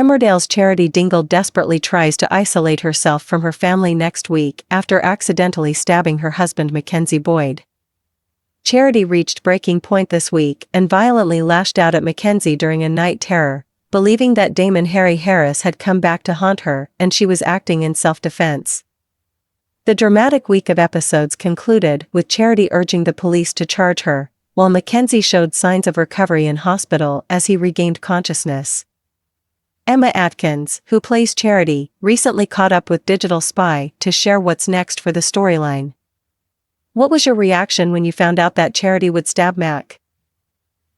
Emmerdale's Charity Dingle desperately tries to isolate herself from her family next week after accidentally stabbing her husband Mackenzie Boyd. Charity reached breaking point this week and violently lashed out at Mackenzie during a night terror, believing that Damon Harry Harris had come back to haunt her and she was acting in self-defense. The dramatic week of episodes concluded with Charity urging the police to charge her, while Mackenzie showed signs of recovery in hospital as he regained consciousness. Emma Atkins, who plays Charity, recently caught up with Digital Spy to share what's next for the storyline. What was your reaction when you found out that Charity would stab Mac?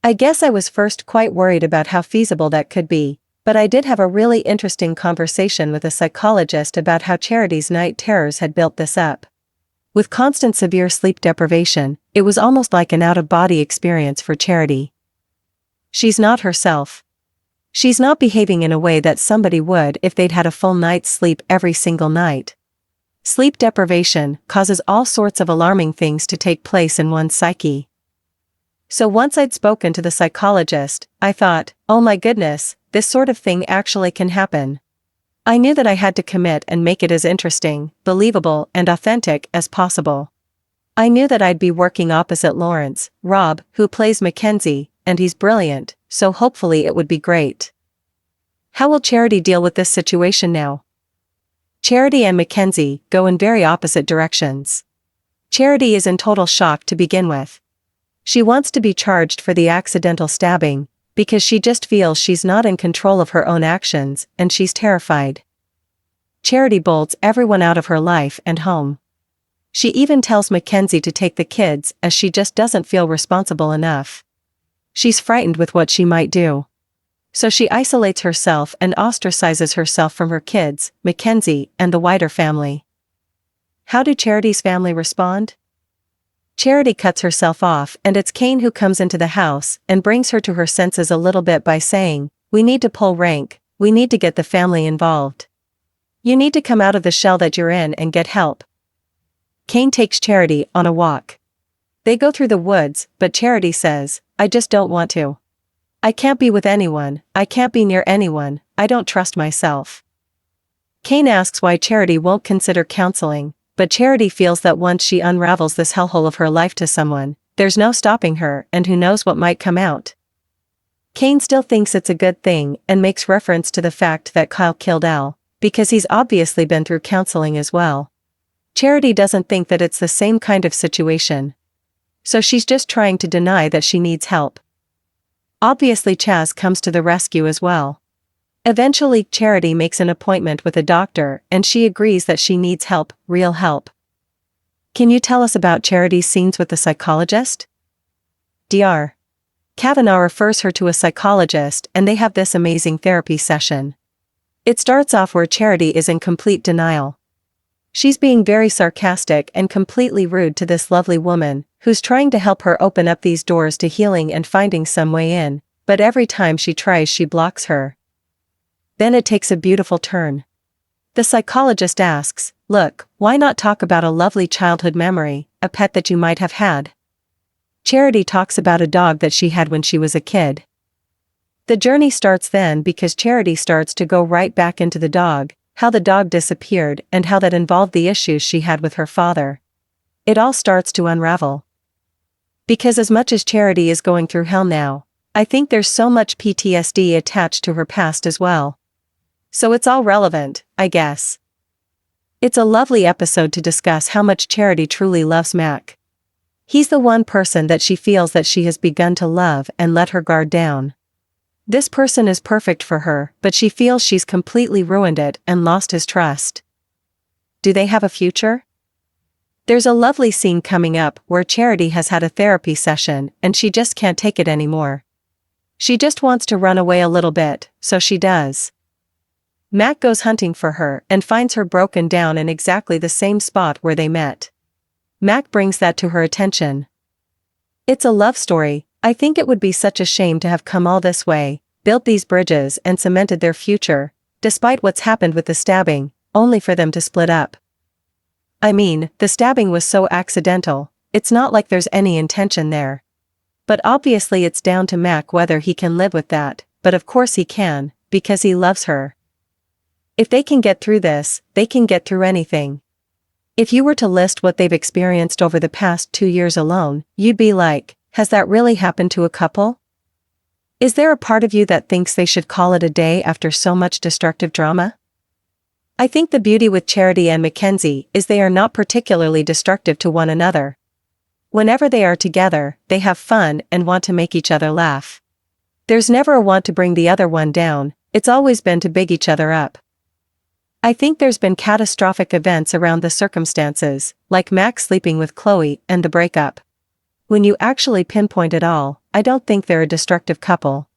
I guess I was first quite worried about how feasible that could be, but I did have a really interesting conversation with a psychologist about how Charity's night terrors had built this up. With constant severe sleep deprivation, it was almost like an out-of-body experience for Charity. She's not herself. She's not behaving in a way that somebody would if they'd had a full night's sleep every single night. Sleep deprivation causes all sorts of alarming things to take place in one's psyche. So once I'd spoken to the psychologist, I thought, oh my goodness, this sort of thing actually can happen. I knew that I had to commit and make it as interesting, believable, and authentic as possible. I knew that I'd be working opposite Lawrence, Rob, who plays Mackenzie, and he's brilliant, so hopefully it would be great. How will Charity deal with this situation now? Charity and Mackenzie go in very opposite directions. Charity is in total shock to begin with. She wants to be charged for the accidental stabbing, because she just feels she's not in control of her own actions, and she's terrified. Charity bolts everyone out of her life and home. She even tells Mackenzie to take the kids as she just doesn't feel responsible enough. She's frightened with what she might do. So she isolates herself and ostracizes herself from her kids, Mackenzie, and the wider family. How do Charity's family respond? Charity cuts herself off, and it's Kane who comes into the house and brings her to her senses a little bit by saying, "We need to pull rank, we need to get the family involved. You need to come out of the shell that you're in and get help." Kane takes Charity on a walk. They go through the woods, but Charity says, "I just don't want to. I can't be with anyone, I can't be near anyone, I don't trust myself." Kane asks why Charity won't consider counseling, but Charity feels that once she unravels this hellhole of her life to someone, there's no stopping her, and who knows what might come out. Kane still thinks it's a good thing and makes reference to the fact that Kyle killed Al, because he's obviously been through counseling as well. Charity doesn't think that it's the same kind of situation. So she's just trying to deny that she needs help. Obviously Chaz comes to the rescue as well. Eventually Charity makes an appointment with a doctor and she agrees that she needs help, real help. Can you tell us about Charity's scenes with the psychologist? Dr. Kavanaugh refers her to a psychologist and they have this amazing therapy session. It starts off where Charity is in complete denial. She's being very sarcastic and completely rude to this lovely woman, who's trying to help her open up these doors to healing and finding some way in, but every time she tries she blocks her. Then it takes a beautiful turn. The psychologist asks, "Look, why not talk about a lovely childhood memory, a pet that you might have had?" Charity talks about a dog that she had when she was a kid. The journey starts then because Charity starts to go right back into the dog, how the dog disappeared and how that involved the issues she had with her father. It all starts to unravel. Because as much as Charity is going through hell now, I think there's so much PTSD attached to her past as well. So it's all relevant, I guess. It's a lovely episode to discuss how much Charity truly loves Mac. He's the one person that she feels that she has begun to love and let her guard down. This person is perfect for her, but she feels she's completely ruined it and lost his trust. Do they have a future? There's a lovely scene coming up where Charity has had a therapy session and she just can't take it anymore. She just wants to run away a little bit, so she does. Mac goes hunting for her and finds her broken down in exactly the same spot where they met. Mac brings that to her attention. It's a love story. I think it would be such a shame to have come all this way, built these bridges and cemented their future, despite what's happened with the stabbing, only for them to split up. I mean, the stabbing was so accidental, it's not like there's any intention there. But obviously it's down to Mac whether he can live with that, but of course he can, because he loves her. If they can get through this, they can get through anything. If you were to list what they've experienced over the past 2 years alone, you'd be like, has that really happened to a couple? Is there a part of you that thinks they should call it a day after so much destructive drama? I think the beauty with Charity and Mackenzie is they are not particularly destructive to one another. Whenever they are together, they have fun and want to make each other laugh. There's never a want to bring the other one down, it's always been to big each other up. I think there's been catastrophic events around the circumstances, like Max sleeping with Chloe and the breakup. When you actually pinpoint it all, I don't think they're a destructive couple.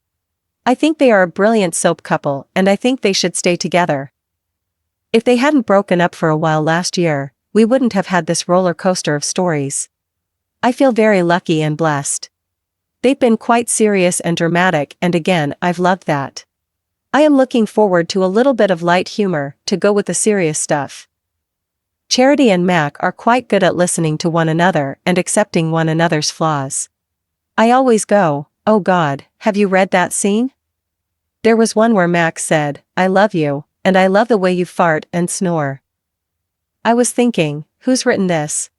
I think they are a brilliant soap couple, and I think they should stay together. If they hadn't broken up for a while last year, we wouldn't have had this roller coaster of stories. I feel very lucky and blessed. They've been quite serious and dramatic, and again, I've loved that. I am looking forward to a little bit of light humor to go with the serious stuff. Charity and Mac are quite good at listening to one another and accepting one another's flaws. I always go, oh God, have you read that scene? There was one where Mac said, I love you, and I love the way you fart and snore. I was thinking, who's written this?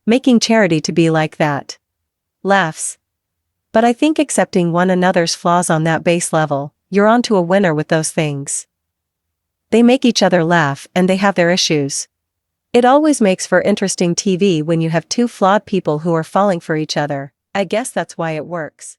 Making Charity to be like that. Laughs. But I think accepting one another's flaws on that base level, you're on to a winner with those things. They make each other laugh and they have their issues. It always makes for interesting TV when you have two flawed people who are falling for each other. I guess that's why it works.